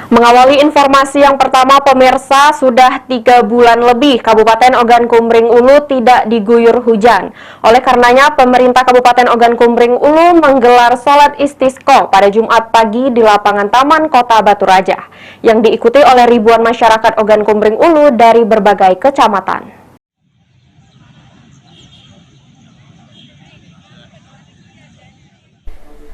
Mengawali informasi yang pertama, pemirsa, sudah 3 bulan lebih Kabupaten Ogan Kumbring Ulu tidak diguyur hujan. Oleh karenanya, pemerintah Kabupaten Ogan Kumbring Ulu menggelar sholat istisqa pada Jumat pagi di lapangan Taman Kota Batu Raja, yang diikuti oleh ribuan masyarakat Ogan Kumbring Ulu dari berbagai kecamatan.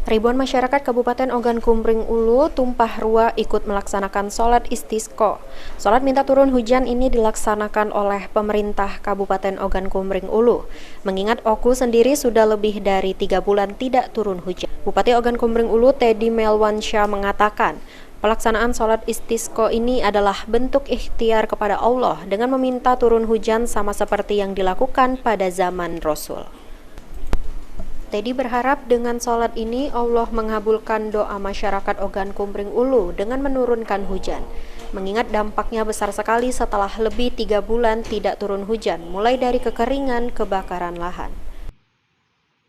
Ribuan masyarakat Kabupaten Ogan Kumbring Ulu tumpah ruah ikut melaksanakan sholat istisqa. Sholat minta turun hujan ini dilaksanakan oleh pemerintah Kabupaten Ogan Kumbring Ulu. Mengingat Oku sendiri sudah lebih dari 3 bulan tidak turun hujan. Bupati Ogan Kumbring Ulu Teddy Melwansyah mengatakan, pelaksanaan sholat istisqa ini adalah bentuk ikhtiar kepada Allah dengan meminta turun hujan sama seperti yang dilakukan pada zaman Rasul. Teddy berharap dengan sholat ini Allah mengabulkan doa masyarakat Ogan Kumbring Ulu dengan menurunkan hujan. Mengingat dampaknya besar sekali setelah lebih 3 bulan tidak turun hujan, mulai dari kekeringan, kebakaran lahan.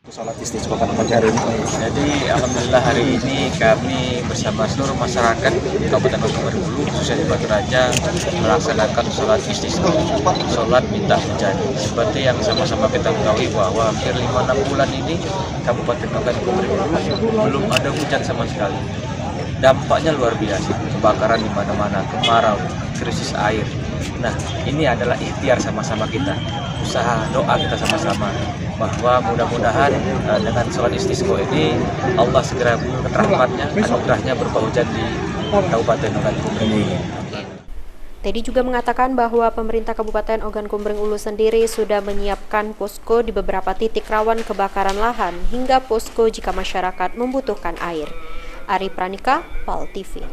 Sholat istisqa pada pagi hari ini. Jadi alhamdulillah hari ini kami bersama seluruh masyarakat Kabupaten Ogan Kumbring Ulu khususnya di Batu Raja melaksanakan sholat istisqa, sholat minta hujan. Seperti yang sama-sama kita ketahui bahwa hampir 5-6 bulan ini Kabupaten Ogan Kumbring Ulu belum ada hujan sama sekali. Dampaknya luar biasa, kebakaran di mana-mana, kemarau, krisis air. Nah, ini adalah ikhtiar sama-sama kita, usaha doa kita sama-sama bahwa mudah-mudahan dengan sholat istisqa ini Allah segera rahmatnya, anugerahnya berupa hujan di Kabupaten Ogan Kumbring Ulu. Teddy juga mengatakan bahwa pemerintah Kabupaten Ogan Kumbring Ulu sendiri sudah menyiapkan posko di beberapa titik rawan kebakaran lahan hingga posko jika masyarakat membutuhkan air. Ari Pranika, PAL TV.